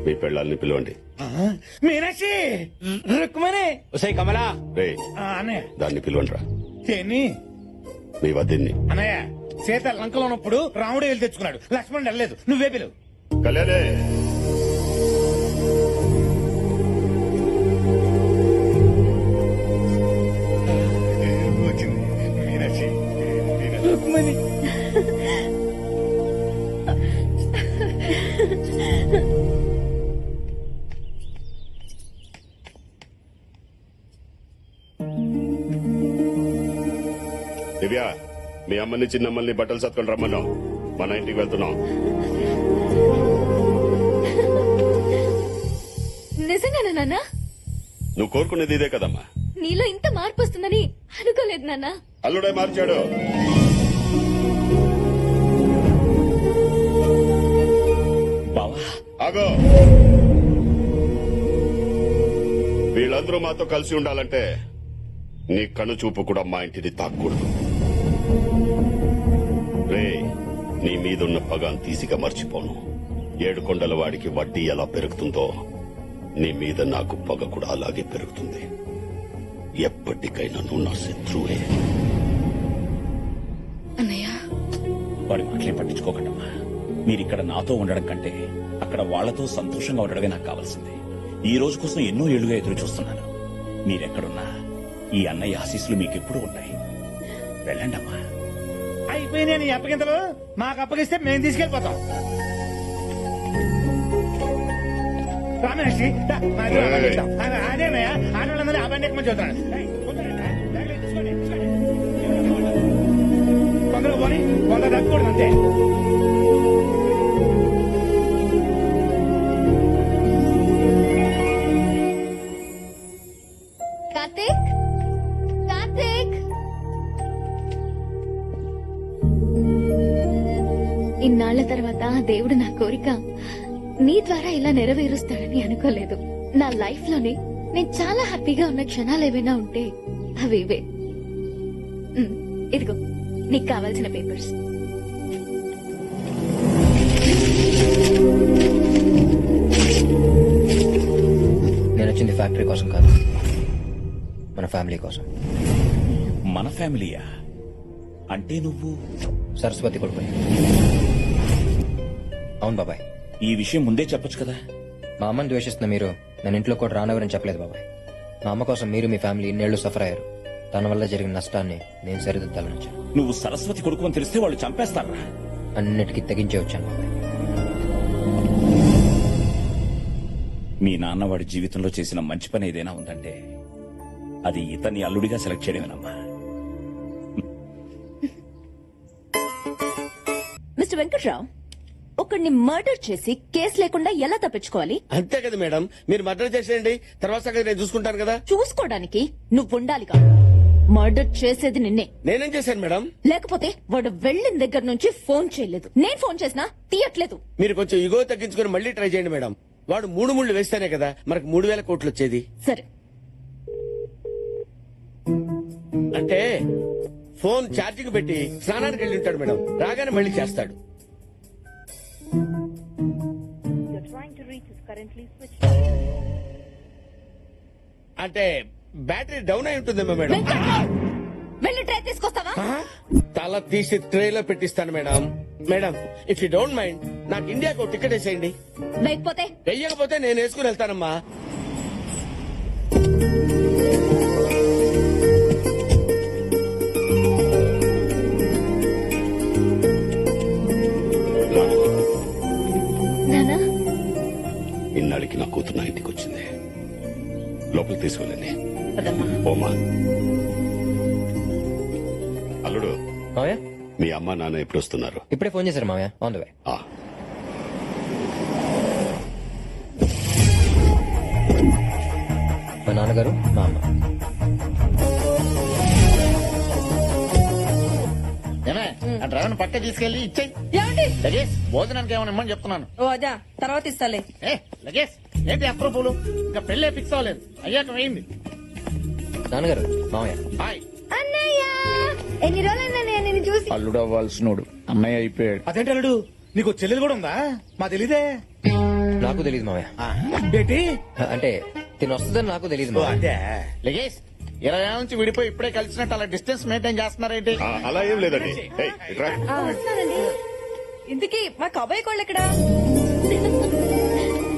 మీ పెళ్ళాలని పిలవండి. మీనాక్షి రుక్మణి కమలా రే అన్నయ్య దాన్ని పిలవండి రా. ఏంటి మీ వదిన్ని. అన్నయ్య సీత లంకలో ఉన్నప్పుడు రాముడు వెళ్ళి తెచ్చుకున్నాడు, లక్ష్మణుడు వెళ్ళలేదు, నువ్వే పిలువు. కళ్యాణే వచ్చింది మీనాక్షి. రుక్మణి దివ్య, మీ అమ్మని చిన్నమ్మల్ని బట్టలు సత్కొని రమ్మన్నాం. మన ఇంటికి వెళ్తున్నాం. నిజంగానా నాన్న? నువ్వు కోరుకునేది ఇదే కదమ్మా. నీలో ఇంత మార్పు వస్తుందని అనుకోలేదు నాన్న. అల్లుడే మార్చాడు. బావా ఆగో, వీళ్ళందరూ మాతో కలిసి ఉండాలంటే నీ కను చూపు కూడా మా ఇంటిని తాక్కూడదు. రే, నీ మీదున్న పగాన్ తీసిగా మర్చిపోను. 7 కొండల వాడికి వడ్డీ ఎలా పెరుగుతుందో నీ మీద నాకు పగ కూడా అలాగే పెరుగుతుంది. ఎప్పటికైనా నువ్వు నా శత్రువే. అన్నయ్య, వాడి మాటలే పట్టించుకోకండమ్మా. మీరిక్కడ నాతో ఉండడం కంటే అక్కడ వాళ్లతో సంతోషంగా ఉండడమే నాకు కావాల్సింది. ఈ రోజు కోసం ఎన్నో ఏళ్లుగా ఎదురు చూస్తున్నాను. మీరెక్కడున్నా ఈ అన్నయ్య ఆశీస్సులు మీకెప్పుడు ఉంటాయి. వెళ్ళండమ్మా. అయిపోయినాయి నీ అప్పగింతలు. మాకు అప్పగిస్తే మేము తీసుకెళ్లిపోతాం. రామేషి అదేనయ్యా, ఆడవాళ్ళందరూ ఆ బండి ఎక్కువ చూస్తున్నాడు. కొందరు పోనీ, కొందరు తగ్గకూడదు అంతే. కార్తీక్, కార్తీక్, ఇన్నాళ్ల తర్వాత దేవుడు నా కోరిక నీ ద్వారా ఇలా నెరవేరుస్తాడని అనుకోలేదు. నా లైఫ్ లోనే నేను చాలా హ్యాపీగా ఉన్న క్షణాలు ఏవైనా ఉంటే అవి ఇవే. ఇదిగో నీకు కావాల్సిన పేపర్స్. నేను వచ్చింది ఫ్యాక్టరీ కోసం కాదు, మన ఫ్యామిలీ కోసం. మన ఫ్యామిలీయా? అంటే నువ్వు సరస్వతి కొడుకు. అవును బాబాయ్. ఈ విషయం ముందే చెప్పొచ్చు కదా. మా అమ్మని ద్వేషిస్తున్న మీరు నేను ఇంట్లో కూడా రానవరని చెప్పలేదు బాబాయ్. మా అమ్మ కోసం మీరు మీ ఫ్యామిలీ ఇన్నేళ్లు సఫర్ అయ్యారు. తన వల్ల జరిగిన నష్టాన్ని నేను సరిదిద్దాలని వచ్చాను. నువ్వు సరస్వతి కొడుకు అని తెలిస్తే వాళ్ళు చంపేస్తారా? అన్నిటికీ తెగించే వచ్చాను బాబాయ్. మీ నాన్న వాడి జీవితంలో చేసిన మంచి పని ఏదైనా ఉందంటే అది ఇతన్ని అల్లుడిగా సెలెక్ట్ చేయడమేనమ్మా. మిస్టర్ వెంకట్రావు, ఒకడిని మర్డర్ చేసి కేసు లేకుండా ఎలా తప్పించుకోవాలి? అంతే కదా మేడం, మీరు మర్డర్ చేసేయండి, తర్వాత సంగతి నేను చూసుకుంటాను కదా. చూసుకోవడానికి నువ్వు ఉండాలిగా. మర్డర్ చేసేది నిన్నే. నేనేం చేశాను మేడం? లేకపోతే వాడు వెళ్ళిన దగ్గర నుంచి ఫోన్ చేయలేదు. నేను ఫోన్ చేసినా తీయట్లేదు. మీరు కొంచెం ఇగో తగ్గించుకుని మళ్ళీ ట్రై చేయండి మేడం. వాడు 3 ముళ్ళు వేస్తేనే కదా మనకు 3000 కోట్లు వచ్చేది. సరే, అంటే ఫోన్ ఛార్జింగ్ పెట్టి స్నానానికి వెళ్ళి ఉంటాడు మేడం, రాగానే మళ్ళీ చేస్తాడు. అంటే బ్యాటరీ డౌన్ అయి ఉంటుందేమో మేడం. వెంకట్రావు, వెళ్ళి ట్రై తీసుకొస్తావా? తల తీసి ట్రేలో పెట్టిస్తాను madam. Madam, if you don't mind నాకు ఇండియాకు ఒక టికెట్ వేసేయండి. లేకపోతే వెయ్యకపోతే నేను వేసుకుని వెళ్తానమ్మా. నానా, ఇన్నాళ్ళకి నా కూతురు నా ఇంటికి వచ్చింది. లోపలికి తీసుకెళ్ళండి. పదమ్మా. ఓమా, అల్లుడు, మావయ్య మీ అమ్మ నాన్న ఎప్పుడు వస్తున్నారు? ఇప్పుడే ఫోన్ చేశారు మావయ్య, ఆన్ ద వే. మా నాన్నగారు, మా అమ్మ. డ్రైవర్ పట్టే తీసుకెళ్లి ఇచ్చేయి. ఏమండి? లగేజ్ భోజనానికి ఏమైనా ఇమ్మని చెప్తున్నాను. ఓ అదా, తర్వాత ఇస్తాలే. లగేజ్ ఏంటి అప్రూపులు? ఇంకా పెళ్ళే ఫిక్స్ అవ్వలేదు, అయ్యాక వేయింది. నాన్నగారు, మావయ్య. హాయ్ అన్నయ్య, ఎన్ని రోజులైనా నేను నిన్ను చూసి అల్లుడు అవ్వాల్సినోడు అన్నయ్య అయిపోయాడు. అదేంటి అల్లుడు నీకు చెల్లెలు కూడా ఉందా మా తెలీదే నాకు తెలియదు మావయ్య. ఆ, ఏంటి అంటే తిని వస్తుందని నాకు తెలియదు ఓ, మావయ్య. అదే లగేష్ 20 ఏళ్ళ నుంచి విడిపోయి ఇప్పుడే కలిసినట్టు అలా డిస్టెన్స్ మెయింటైన్ చేస్తున్నారేంటి? అలా ఏం లేదండి. ఏయ్, ఇట్రా. వస్తున్నానండి. ఇంతకీ మా కబాయి కోళ్ళు ఎక్కడా?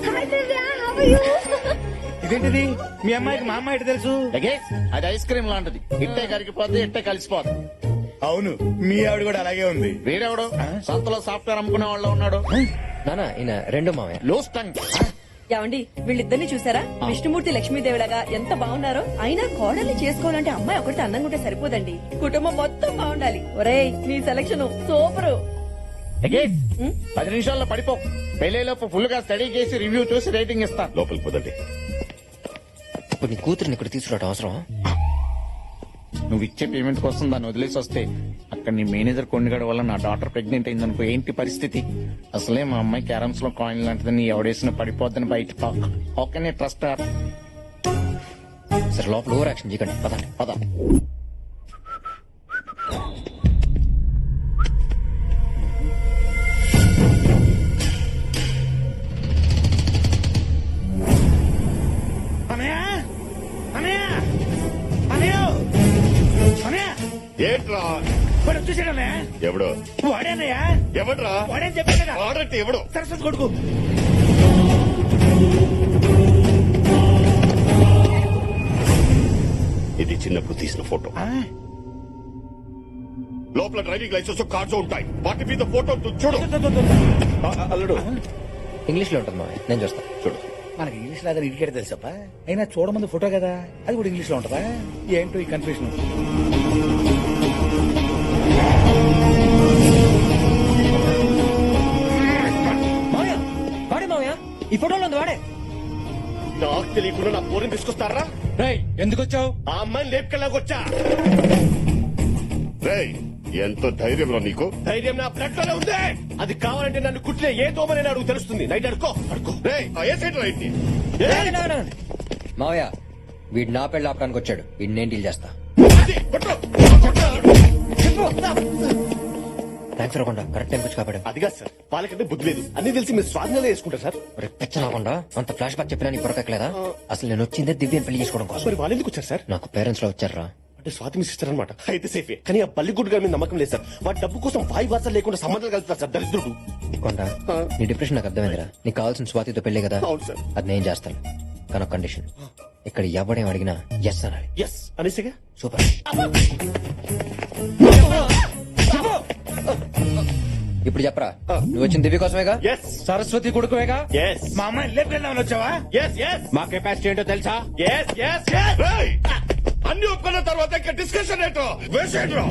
Hi Divya, how are you? ఇదేంటిది మీ అమ్మాయికి మా అమ్మాయి ఎటు తెలుసు లగేష్ అది ఐస్ క్రీమ్ లాంటిది, ఇట్టే కరిగిపోద్ది ఇట్టే కలిసిపోద్ది. అవును మీ ఆవిడ కూడా అలాగే ఉంది. వీడెవడు సంతలో సాఫ్ట్వేర్ అమ్ముకునే వాళ్ళు ఉన్నాడు. నానా ఈయన రెండో మావయ్య. Loose tongue. ఏమండి వీళ్ళిద్దరిని చూసారా? విష్ణుమూర్తి లక్ష్మీదేవిలాగా ఎంత బాగున్నారో. అయినా కోడల్ని చేసుకోవాలంటే అమ్మాయి ఒకటి అందంగా ఉంటే సరిపోదండి, కుటుంబం మొత్తం బాగుండాలి. ఒరేయ్ నీ సెలక్షన్ సూపర్. లగేష్ 10 నిమిషాల్లో పడిపో. పెళ్లిలోపు ఫుల్ గా స్టడీ చేసి రివ్యూ చూసి రేటింగ్ ఇస్తా. లోపలికి పోదండి. ఇప్పుడు నీ కూతురిని ఇక్కడ తీసుకురావడం అవసరం? నువ్వు ఇచ్చే పేమెంట్ కోసం దాన్ని వదిలేసి వస్తే అక్కడ నీ మేనేజర్ కొండగడ వల్ల నా డాటర్ ప్రెగ్నెంట్ అయిందనుకో, ఏంటి పరిస్థితి? అసలే మా అమ్మాయి క్యారమ్స్ లో కాయిన్ లాంటిది, నీ ఎవడేసిన పడిపోద్దని బయట ఓకే ట్రస్ట్. సరే లోపల ఓవర్ యాక్షన్ చేయకండి, పదండి. పద. అనయ్య అనయ్య అనయ్య అనయ్య ఏంట్రా? వాడు వచ్చేసాడు అన్నయ్య. ఎవడు? వాడే అన్నయ్య. ఎవడ్రా? వాడేం చెప్పాడు కదా. వాడంటే ఎవడు? సరస్వతి కొడుకు. ఇది చిన్నప్పుడు తీసిన ఫోటో. ఆ, లోపల డ్రైవింగ్ లైసెన్స్ కార్డ్స్ ఉంటాయి, వాటి మీద ఫోటో చూడు. అల్లుడు ఇంగ్లీష్ లో ఉంటుంది మావయ్య, నేను చూస్తా. చూడు. మనకి ఇంగ్లీష్ లాగా ఇడికేట తెలుసప్ప. అయినా చూడమంది ఫోటో కదా, అది కూడా ఇంగ్లీష్ లో ఉంటదా? ఏంటో ఈ కన్ఫ్యూషన్. మావయ్య వాడే మావయ్య, ఈ ఫోటోలో ఉంది వాడే. నాకు తెలియకుండా నా పోరిని తీసుకొస్తారా? ఎందుకు వచ్చావు? ఆ అమ్మాయిని లేపుకెళ్ళాకొచ్చా. రేయ్, ఎంత ధైర్యం రా నీకు? ధైర్యం నా బ్లడ్ లోనే ఉంది. అది కావాలంటే నన్ను కుట్టిన ఏ దోమని నాకు తెలుస్తుంది. నైట్ అడుకో అడుకో. రేయ్, ఏ సైడ్ రైట్ ని? మావయ్య వీడు నా పెళ్లి ఆపడానికి వచ్చాడు, వీడిని నేను డీల్ చేస్తా. థ్యాంక్స్ రాకుండా కరెక్ట్ టైం వచ్చి కాపాడు. అదిగా సార్, వాళ్ళకంటే బుద్ధి లేదు. అన్ని తెలిసి మీరు స్వాధీనంలో వేసుకుంటారు సార్. పెచ్చనకుండా అంత ఫ్లాష్ బ్యాక్ చెప్పినా నీకు పొరకట్లేదా? అసలు నేను వచ్చిందే దివ్యని పెళ్లి చేసుకోవడం కోసం. మరి వాళ్ళు ఎందుకు వచ్చారు సార్? నాకు పేరెంట్స్ లో వచ్చారా? అంటే స్వాతి మీ సిస్టర్ అనమాట. అయితే సేఫే. కానీ ఆ బల్లిగుడ్డు గారి మీద నమ్మకం లేదు సార్. వాడి డబ్బు కోసం వాయి వార్త లేకుండా సంబంధాలు కలుపుతారు సార్, దరిద్రుడు. కొండ నీ డిప్రెషన్ నాకు అర్థమైందిరా. నీకు కావాల్సిన స్వాతితో పెళ్లి కదా. అవును సార్. అది నేను చేస్తాను, కానీ ఒక కండిషన్. ఇక్కడ ఎవడేం అడిగినా ఎస్ అనాలి. ఎస్ అనేసిగా. సూపర్. ఇప్పుడు చెప్పరా, నువ్వు వచ్చిన దివ్య కోసమేగా? ఎస్ సరస్వతి కొడుకువేగా? ఎస్ మా అమ్మాయిని లేపుకెళ్దామని వచ్చావా? Yes yes. మా కెపాసిటీ ఏంటో తెలుసా? Yes yes yes. రేయ్, అన్ని ఒప్పుకున్న తర్వాత ఇంకా డిస్కషన్ ఏంటో వేసేయండిరా.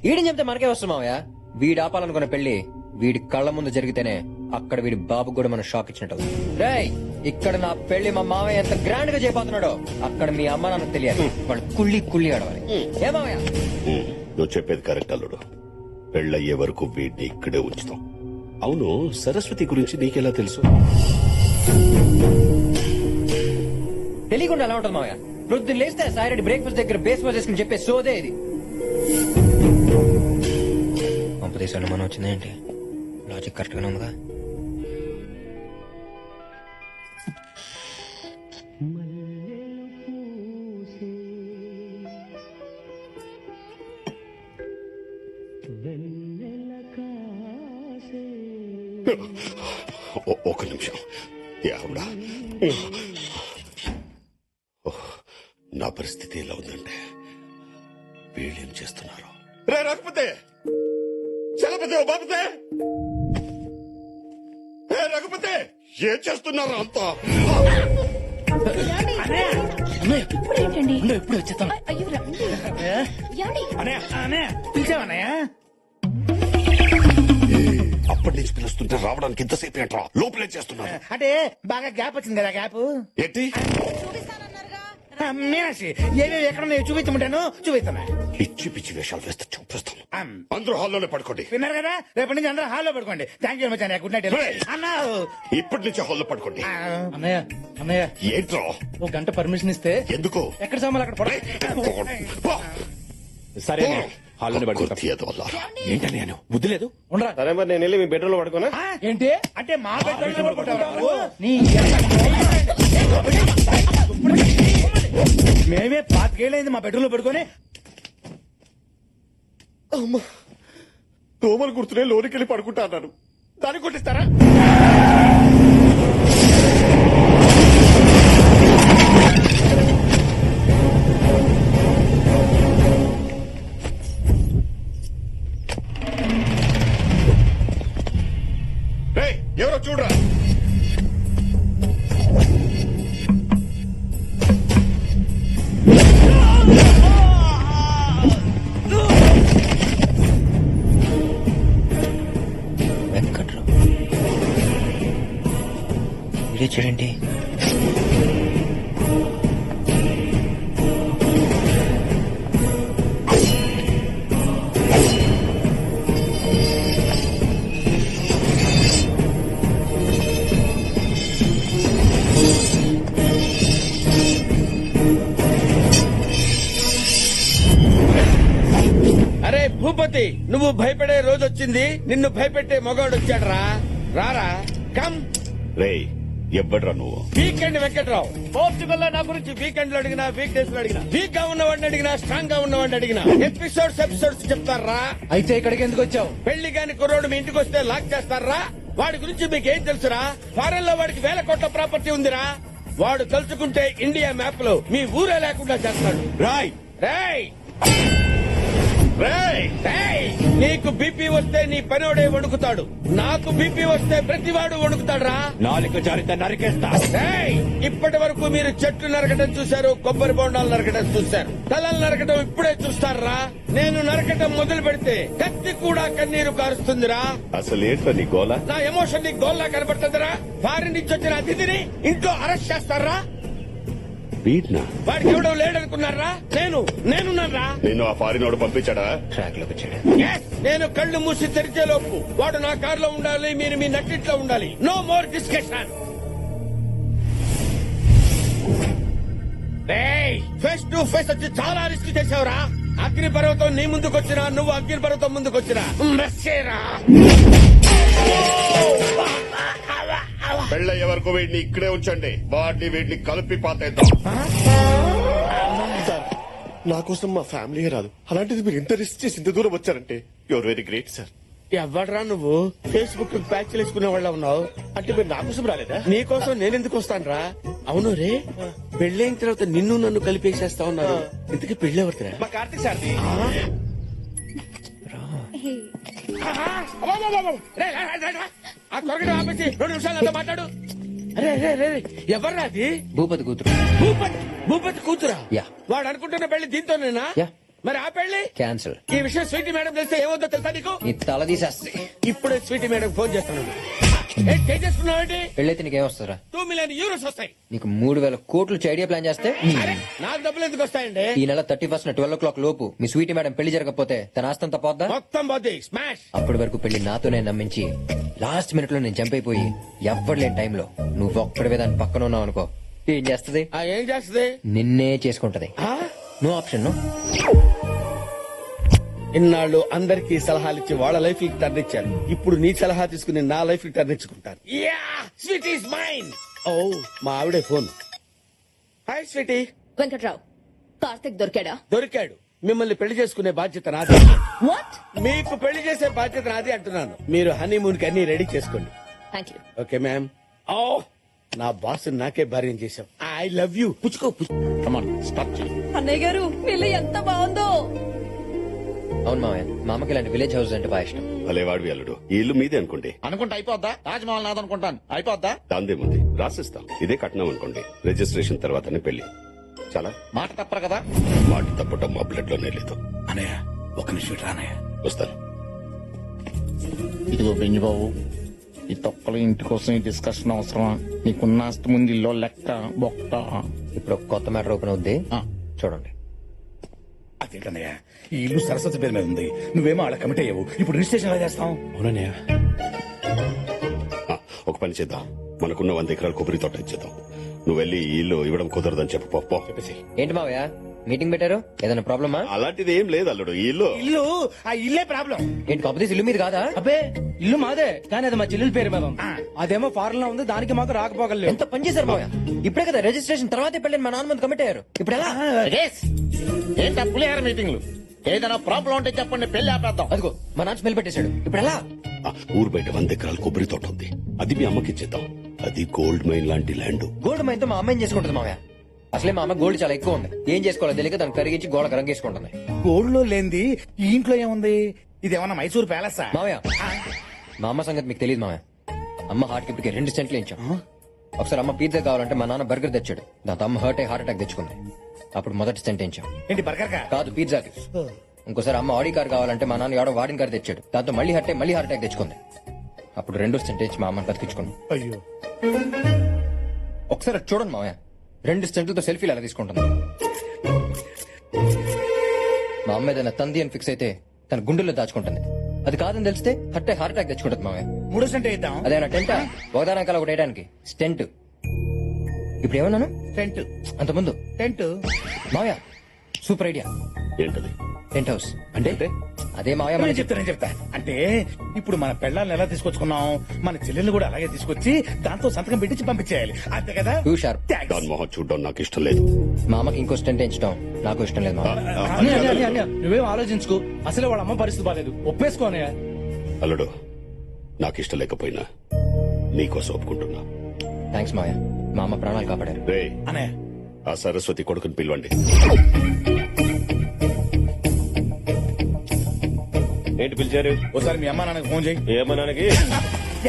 వీడిని చెప్తే మనకే వస్తుంది మావయ్య. వీడు ఆపాలనుకున్న పెళ్లి వీడి కళ్ళ ముందు జరిగితేనే అక్కడ వీడి బాబు కూడా మనం షాక్ ఇచ్చినట్టు. రేయ్, ఇక్కడ నా పెళ్లి మా మావయ్య ఎంత గ్రాండ్ గా చేయబోతున్నాడో అక్కడ మీ అమ్మ నాన్నకు తెలియాలి. వాళ్ళు కుళ్ళి కుళ్ళి ఆడవాలి. ఏ మావయ్య? నువ్వు చెప్పేది కరెక్ట్ అల్లుడు. పెళ్ళయ్యే వరకు వీడిని ఇక్కడే ఉంచుతాం. అవును, సరస్వతి గురించి నీకెలా తెలుసు? తెలియకుండా ఎలా ఉంటుంది మావయ్య? ప్రొద్దున లేస్తే సాయిరెడ్డి బ్రేక్ఫాస్ట్ దగ్గర బేస్ వాజ్ చేసుకుని చెప్పే సోదే ఇది. పంపదేశాలు మనం వచ్చిందేంటి? లాజిక్ కరెక్ట్ గానే ఉందిగా. ఒక నిమిషం. యావుడా, నా పరిస్థితి ఎలా ఉందంటే వీళ్ళేం చేస్తున్నారు? రే రఘుపతే, చలపతే, బాపతే, రఘుపతే, ఏం చేస్తున్నారు అంతా? ఇప్పుడేంటండి? ఎప్పుడు వచ్చేస్తాను. అయ్యో రండి. అనయ్య అనయ్య పిలిచావన్నయ్య? అప్పటి నుంచి పిలుస్తుంటే రావడానికి ఇంతసేపు ఏంట్రా? లోపలే చేస్తున్నారు. అంటే బాగా గ్యాప్ వచ్చింది కదా. గ్యాప్ ఏంటి? మీనాక్షి ఏమేమి ఎక్కడ చూపించమంటాను, చూపిస్తాను. పిచ్చి పిచ్చి వేషాలు వేస్తే చూపిస్తాను. అందరూ హాల్లోనే పడుకోండి. విన్నారు కదా, రేపటి నుంచి అందరూ హాల్లో పడుకోండి. థ్యాంక్ యూ మచ్ అన్నయ్య. గుడ్ నైట్ అన్నా. ఇప్పటి నుంచి హాల్లో పడుకోండి. అన్నయ్య అన్నయ్య ఏంట్రా? ఒక గంట పర్మిషన్ ఇస్తే ఎందుకు? ఎక్కడ సామాన్లు అక్కడ పడ. సరే హాల్లోనే పడుకుంటాం. కుర్తీ ఎదవల్లా. ఏంటని నేను బుద్ధి లేదు. ఉండరా సరే మరి నేను వెళ్ళి మీ బెడ్రూమ్ లో పడుకోనా? ఏంటి అంటే మా బెడ్రూమ్ లో పడుకుంటావా నువ్వు? నీ మేమే 5 ఏళ్ళైంది మా బెడ్రూమ్ లో పడుకొని. అమ్మా దోమలు గుర్తునే లోనికి వెళ్ళి పడుకుంటా అన్నాను. దాన్ని కొట్టిస్తారా? రేయ్, ఎవరో చూడరా. వెంకట్రావు ఇదే చూడండి. అరే భూపతి, నువ్వు భయపడే రోజు వచ్చింది. నిన్ను భయపెట్టే మగవాడు వచ్చాడు రా. రారా, కమ్. రేయ్, ఎవ్వడ్రా నువ్వు? వీకెండ్ వెంకట్రావు. పోర్చుగల్ లో నా గురించి వీకెండ్ లో అడిగినా, వీక్ డేస్ లో అడిగినా, వీక్ గా ఉన్నవాడిని అడిగినా, స్ట్రాంగ్ గా ఉన్నవాడిని అడిగినా ఎపిసోడ్స్ చెప్తారా? అయితే ఇక్కడికి ఎందుకు వచ్చావు? పెళ్లి కాని కుర్రోడు మీ ఇంటికి వస్తే లాక్ చేస్తారా? వాడి గురించి మీకేం తెలుసురా? ఫారెన్ లో వాడికి 1000 కోట్ల ప్రాపర్టీ ఉందిరా. వాడు తలుచుకుంటే ఇండియా మ్యాప్ లో మీ ఊరే లేకుండా చేస్తాడు. రాయ్ రేయ్ రేయ్, రేయ్, నీకు బీపీ వస్తే నీ పనోడే వణుకుతాడు. నాకు బీపీ వస్తే ప్రతివాడు వణుకుతాడురా. నాలుక జారిత నరికేస్తా. రేయ్, ఇప్పటి వరకు మీరు చెట్లు నరకడం చూశారు, కొబ్బరి బొండాలు నరకడం చూశారు, తలలు నరకడం ఇప్పుడే చూస్తారా? నేను నరకడం మొదలు పెడితే కత్తి కూడా కన్నీరు కారుస్తుందిరా. అసలు ఏంట్రా నీ గోల? నా ఎమోషన్ నీ గోల్లా కనబడుతుందిరా. ఫారిన్ నుంచి వచ్చిన అతిథిని ఇంట్లో అరెస్ట్ చేస్తారా? వీడ్నా? వాడికి ఎవడో లేడనుకున్నారా? నేనున్నారా? నిన్ను ఆ ఫారినోడు పంపించాడా? ట్రాక్ లోకి వచ్చాడు. Yes, నేను కళ్ళు మూసి తెరిచేలోపు వాడు నా కారులో ఉండాలి, మీరు మీ నట్టిట్లో ఉండాలి. No more discussion. Face to face వచ్చి చాలా రిస్క్ చేసావురా. అగ్ని పర్వతం నీ ముందుకొచ్చినా, నువ్వు అగ్ని పర్వతం ముందుకొచ్చినా మెస్సేరా. పెళ్ళయ్యే వరకు వీడిని ఇక్కడే ఉంచండి. వీడిని కలిపి పాతేద్దాం. సార్ నా కోసం మా ఫ్యామిలీ రాదు, అలాంటిది మీరు ఇంత రిస్క్ చేసి ఇంత దూరం వచ్చారంటే యువర్ వెరీ గ్రేట్ సార్. ఎవడ్రా నువ్వు? ఫేస్బుక్ ప్యాచ్ వేసుకునే వాళ్ళ ఉన్నావు. అంటే మీరు నా కోసం రాలేదా? నీకోసం నేనెందుకు వస్తానురా? అవును రే, పెళ్ళైన తర్వాత నిన్ను నన్ను కలిపేసేస్తా ఉన్నారు. ఇంతకీ పెళ్ళి ఎవరిదిరా? మా కార్తీక్ సార్ది. ఆ త్వరగా ఆపేసి 2 నిమిషాలు అంతా మాట్లాడు. అరే ఎవర్రా అది? భూపతి కూతురు. భూపతి కూతురా? యా. వాడు అనుకుంటున్న పెళ్లి దీంతోనేనా? యా. మరి ఆ పెళ్లి క్యాన్సిల్. ఈ విషయం స్వీటీ మేడం తెలిస్తే ఏమవుతుందో తెలుసా నీకు? నీ తల తీసేస్తే. ఇప్పుడే స్వీటీ మేడం ఫోన్ చేస్తున్నాను. చేసుకున్నావేంటి? పెళ్ళైతే నీకేం వస్తుందిరా? 2 మిలియన్ యూరోస్ వస్తాయి. నీకు 3000 కోట్లు ఐడియా ప్లాన్ చేస్తే అరే, నాకు డబ్బులు ఎందుకు వస్తాయండి? ఈ నెల 31st 12 o'clock లోపు మీ స్వీటీ మేడం పెళ్లి జరగకపోతే తన ఆస్తంతా పోద్దా? మొత్తం పోద్ది. స్మాష్. అప్పటి వరకు పెళ్లి నాతోనే నమ్మించి లాస్ట్ మినిట్ లో నేను జంప్ అయిపోయి ఎవ్వరు లేని టైంలో నువ్వు ఒక్కడివే దాని పక్కన ఉన్నావు అనుకో, ఏం చేస్తది? ఏం చేస్తుంది? నిన్నే చేసుకుంటది. No option. ఇన్నాళ్ళు అందరికీ సలహాలు ఇచ్చి వాళ్ళ లైఫ్ కి టర్న్ ఇచ్చారు. ఇప్పుడు నీ సలహా తీసుకుని నా లైఫ్ కి టర్న్ ఇచ్చుకుంటాను. Sweet is mine. ఓ, మా ఆవిడే phone. Hi sweetie. Venkatrao, Karthik దొరికాడా? దొరికాడు. మిమ్మల్ని పెళ్లి చేసుకునే బాధ్యత నాది. వాట్? మీకు పెళ్లి చేసే బాధ్యత నాది అంటున్నాను. మీరు హనీమూన్ కి అన్ని రెడీ చేసుకోండి. Thank you. Okay ma'am. ఓ, నా బాస్ నాకే భార్యం చేశాం. I love you. పుచ్చుకో. అన్నయ్య గారు పెళ్లి ఎంత బాగుందో. అవును మామయ్య, మా అమ్మకి ఇలాంటి విలేజ్ హౌస్ అంటే బాగా ఇష్టం. భలేవాడివి అల్లుడు. ఈ ఇల్లు మీదే అనుకోండి. అనుకుంటే అయిపోద్దా? తాజ్మహల్ నాదనుకుంటాను. అయిపోద్దా? దాందేముంది, రాసిస్తాం. ఇదే కట్నం అనుకోండి. రిజిస్ట్రేషన్ తర్వాతనే పెళ్లి. చాలా మాట తప్పరు కదా? మాట తప్పటం మా బ్లడ్ లోనే లేదు. అనయ్య ఒక నిమిషం రానయ్య. వస్తాను. ఇదిగో బెంజి బాబు, ఈ తొక్కలు ఇంటి కోసం ఈ డిస్కషన్ అవసరమా? నీకున్న ఆస్తి ముందు ఇల్లు లెక్క బొక్క. ఇప్పుడు ఒక కొత్త మ్యాటర్ ఓపెన్ అవుద్ది, ఆ. చూడండి. అదేంటన్నయ్య, ఈ ఇల్లు సరస్వతి పేరు మీద ఉంది. నువ్వేమో అలా కమిట్ అయ్యావు. ఇప్పుడు రిజిస్ట్రేషన్ ఎలా చేస్తాం? అవునన్నయ్య. ఒక పని చేద్దాం, మనకున్న 100 ఎకరాల కొబ్బరి తోట ఇచ్చేద్దాం. నువ్వు వెళ్ళి ఈ ఇల్లు ఇవ్వడం కుదరదని చెప్పు. పో. ఏంటి మావయ్య, మీటింగ్ పెట్టారు ఏదైనా ప్రాబ్లమా? అలాంటిది ఏం లేదు అల్లుడు ఈ ఇల్లు ఇల్లు ఆ ఇల్లే ప్రాబ్లం. ఏంటి కాకపోతే ఇల్లు మీద కాదా? అబ్బే ఇల్లు మాదే కానీ అది మా చెల్లెల పేరు మీద ఉంది. అదేమో ఫారెన్ లో ఉంది, దానికి మాకు రాకపోగలేదు. ఎంత పని చేశారు మావయ్య? ఇప్పుడే కదా రిజిస్ట్రేషన్ తర్వాతే పెళ్ళని మా నాన్న ముందు కమిట్ అయ్యారు. ఇప్పుడు ఎలా? ఏంటా పులిహార మీటింగ్లు? ఏదైనా ప్రాబ్లం ఉంటే చెప్పండి, పెళ్లి ఆపేద్దాం. అదిగో మా నాన్న స్మెల్ పెట్టేశాడు. ఇప్పుడు ఎలా? ఊరు బయట 100 ఎకరాల కొబ్బరి తోట ఉంది, అది మీ అమ్మకి ఇచ్చేద్దాం. అది గోల్డ్ మైన్ లాంటి ల్యాండ్. గోల్డ్ మైన్ తో మా అమ్మాయిని చేసుకుంటుంది మావయ్య. అసలే మా అమ్మ గోల్డ్ చాలా ఎక్కువ ఉంది, ఏం చేసుకోవాలో తెలియక దాన్ని కరిగించి గోడకు రంగేసుకుంటుంది. గోల్డ్లో లేనిది ఈ ఇంట్లో ఏముంది? ఇదేమన్నా మైసూర్ ప్యాలెసా? మావయ్య మా అమ్మ సంగతి మీకు తెలియదు మావయ్య. అమ్మ హార్ట్ కి 2 సెంట్లు ఇచ్చాం. ఒకసారి అమ్మ పిజ్జా కావాలంటే మా నాన్న బర్గర్ తెచ్చాడు, దాంతో అమ్మ హార్ట్ అటాక్ తెచ్చుకుంది. అప్పుడు మొదటి సెంట్ ఇచ్చాం. ఏంటి బర్గర్ కా? కాదు పిజ్జాకి. ఇంకోసారి అమ్మ ఆడి కార్ కావాలంటే మా నాన్న ఎవడో వాడిన కార్ తెచ్చాడు, దాంతో మళ్ళీ హార్ట్ అటాక్ తెచ్చుకుంది. అప్పుడు 2 సెంట్ ఇచ్చి మా అమ్మని బతికించుకున్నాం. అయ్యో, ఒకసారి అది చూడండి మావయ్య, 2 సెంట్లతో సెల్ఫీలు ఎలా తీసుకుంటుంది. మా అమ్మ ఏదైనా తంది అని ఫిక్స్ అయితే తన గుండెల్లో దాచుకుంటుంది. అది కాదని తెలిస్తే హార్ట్ అటాక్ తెచ్చుకుంటుంది మావయ్య. 3 సెంట్ ఇద్దాం. అదేనా టెంటా? ఒకదానకాల ఒకటి వేయడానికి స్టెంట్. ఇప్పుడు ఏమన్నాను? టెంట్ అంత ముందు టెంట్. మావయ్య సూపర్ ఐడియా. ఏంటది? Tent house. అంటే అదే మావయ్య నేను చెప్తా. అంటే ఇప్పుడు మన పెళ్ళాలను ఎలా తీసుకొచ్చుకున్నాం, మన చెల్లెల్ని కూడా అలాగే తీసుకొచ్చి దాంతో సంతకం పెట్టించి పంపించేయాలి, అంతే కదా? Two sharp. Thanks. దాని మొహం చూడడం నాకు ఇష్టం లేదు. మా అమ్మకి ఇంకో స్టెంట్ వేయించడం నాకు ఇష్టం లేదు మావయ్య. అన్నయ్య, నువ్వేం ఆలోచించుకో, అసలే వాళ్ళ అమ్మ పరిస్థితి బాలేదు, ఒప్పేసుకోనయ్యా. అల్లుడు నాకు ఇష్టం లేకపోయినా నీకోసం ఒప్పుకుంటున్నా. థ్యాంక్స్ మావయ్య, మా అమ్మ ప్రాణాలు కాపాడారు. రే అనే ఆ సరస్వతి కొడుకుని పిలవండి. ఏంటి పిలిచారు? ఒకసారి మీ అమ్మా నాన్నకి ఫోన్ చేయి. ఏమన్నానికి?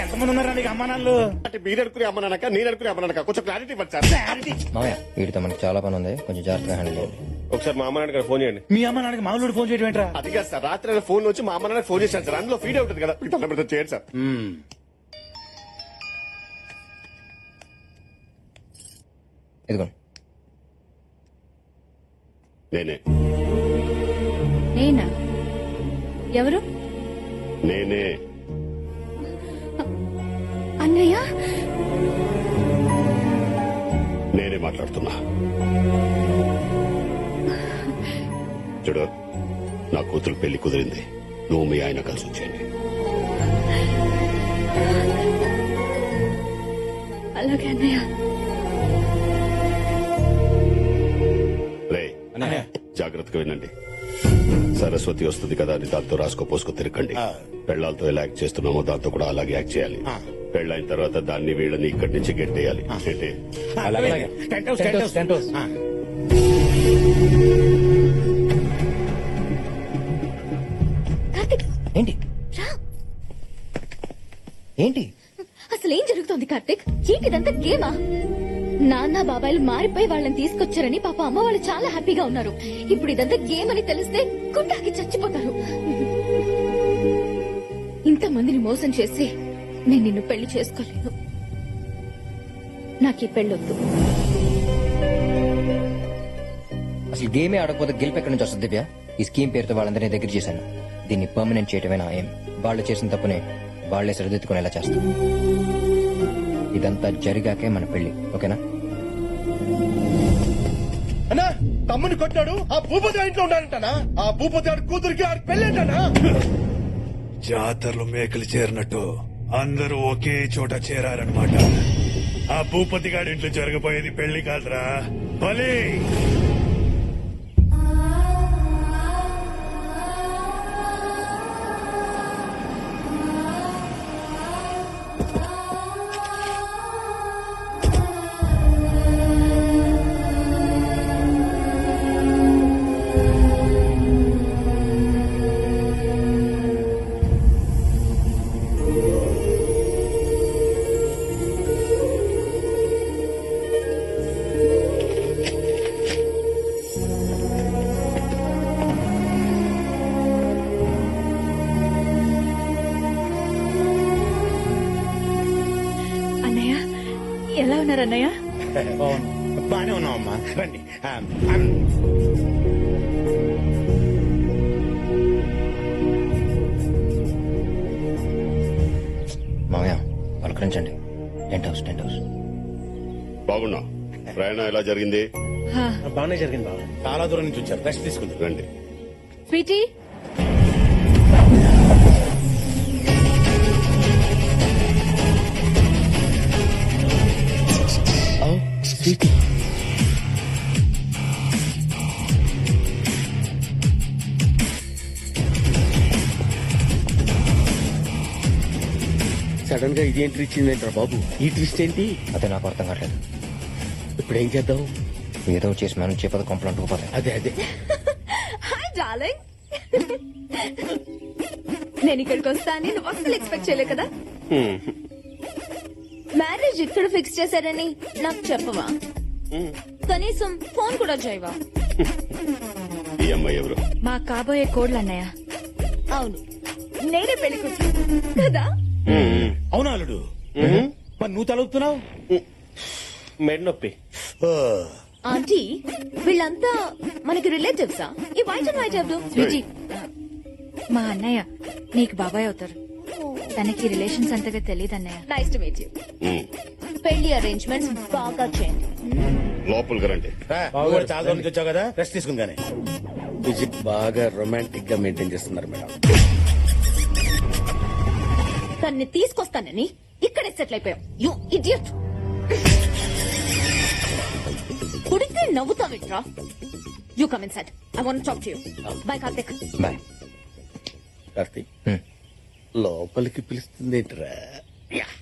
ఎంతమంది ఉన్నారా నీకు అమ్మా నాన్నలు? అంటే మీరు అనుకునే అమ్మనాక నేను అనుకునే అమ్మనాక కొంచెం క్లారిటీ ఇవ్వచ్చు సార్. మావయ్య వీడితో మనకి చాలా పని ఉంది, కొంచెం జాగ్రత్తగా హ్యాండిల్ చేయండి. ఒకసారి మా అమ్మ నాన్నకి ఫోన్ చేయండి. మీ అమ్మా నాన్నకి మామూలు ఫోన్ చేయడం ఏంట్రా? అది కాదు సార్, రాత్రి ఫోన్ వచ్చి మా అమ్మ నాన్నకి ఫోన్ చేశాను సార్, అందులో ఫీడ్ అవుతుంది కదా, మీకు తల పెడితే చేయండి సార్. ఇదిగోండి. నేనే నేనా? ఎవరు? నేనే అన్నయ్య? నేనే మాట్లాడుతున్నా. చూడు, నా కూతురు పెళ్లి కుదిరింది, నువ్వు మీ ఆయన కలిసి వచ్చేయండి. అలాగే అన్నయ్య. రే జాగ్రత్తగా వినండి. సరస్వతి వస్తుంది కదా అని దాంతో రాసుకో పోసుకో తిరగండి. పెళ్లాలతో ఎలా యాక్ట్ చేస్తున్నామో దాంతో కూడా అలాగే యాక్ట్ చేయాలి. పెళ్ళైన తర్వాత దాన్ని వీళ్ళని ఇక్కడి నుంచి గెట్టేయాలి. అలాగే. Tent house, tent house, tent house. Karthik ఏంటి రా. ఏంటి అసలు ఏం జరుగుతోంది కార్తిక్? ఏంటిదంతా గేమా? నాన్న బాబాయిలు మారిపోయి వాళ్ళని తీసుకొచ్చారని పాప అమ్మ వాళ్ళు చాలా హ్యాపీగా ఉన్నారు. ఇప్పుడు ఇదంతా గేమ్ అని తెలిస్తే గుండాకి చచ్చిపోతారు. ఇంతమందిని మోసం చేసి నేను నిన్ను పెళ్లి చేసుకోలేను. నాకు ఈ పెళ్ళొద్దు. అసలు గేమే ఆడకపోతే గెలుపు ఎక్కడి నుంచి వస్తుంది దివ్య? ఈ స్కీమ్ పేరుతో వాళ్ళందరినీ దగ్గర చేశాను. దీన్ని పర్మనెంట్ చేయటమే నా ఏం. వాళ్ళు చేసిన తప్పునే వాళ్లే సరిదిద్దుకునేలా చేస్తాం. ఇదంతా జరిగాకే మన పెళ్లి, ఓకేనా? అన్నా తమ్ముని కొట్టాడు, ఆ భూపతి ఇంట్లో ఉన్నాడంటనా? ఆ భూపతి ఆడి కూతురికి ఆడి పెళ్ళేంటనా? జాతరలో మేకలు చేరినట్టు అందరూ ఒకే చోట చేరారనమాట. ఆ భూపతి గారి ఇంట్లో జరగబోయేది పెళ్లి కాదురా, బలి. అన్నయ్య ఎలా ఉన్నారు అన్నయ్య? బానే ఉన్నావమ్మా, రండి. మామయ్య పలకరించండి. Tent house, tent house. బాగున్నా? ప్రయాణం ఎలా జరిగింది? బాగానే జరిగింది బావ. చాలా దూరం నుంచి వచ్చారు, రెస్ట్ తీసుకుంటారు. రండి. స్వీటీ సడన్ గా ఇది ఎంట్రీ ఇచ్చిందేంట్రా బాబు? ఈ ట్విస్ట్ ఏంటి? అదే నాకు అర్థం కావట్లేదు. ఇప్పుడు ఏం చేద్దాం? ఏదో చేసి మేనేజ్ చేయకపోతే కొంపలు అంటుకుపోతాయి. అదే హాయ్ డార్లింగ్. నేను ఇక్కడికి వస్తానని నువ్వు అసలు ఎక్స్పెక్ట్ చేయలే కదా. మ్యారేజ్ ఇక్కడ ఫిక్స్ చేశారని నాకు చెప్పవా? కనీసం ఫోన్ కూడా చేయవా? ఈ అమ్మాయి ఎవరు? మా కాబోయే కోడ్లు అన్నయ్య. అవును, నేనే పెళ్లి కూతురు కదా. అవునా అల్లుడు? మరి నువ్వు తలుపుతున్నావు? మెడ నొప్పి. ఆంటీ వీళ్ళంతా మనకి రిలేటివ్సా? ఈ వైట్ అండ్ వైట్ ఎవరు? స్వీటీ మా అన్నయ్య నీకు బాబాయ్ అవుతారు. తనకి రిలేషన్స్ అంతగా తెలియదు అన్నయ్య. Nice to meet you. పెళ్లి అరేంజ్మెంట్స్ బాగా చేయండి. లోపలికి రండి. నువ్వు కూడా చాలా దూరం నుంచి వచ్చావు కదా, రెస్ట్ తీసుకుందానే. విజిట్ బాగా రొమాంటిక్ గా మెయింటైన్ చేస్తున్నారు మేడం. తన్ని తీసుకొస్తానని ఇక్కడే సెటిల్ అయిపోయాం. You idiot. కుడితే నవ్వుతావిట్రా. You come inside. I want talk to you. Bye Karthik. Bye. Karthik లోపలికి పిలుస్తుంది ఏంట్రా?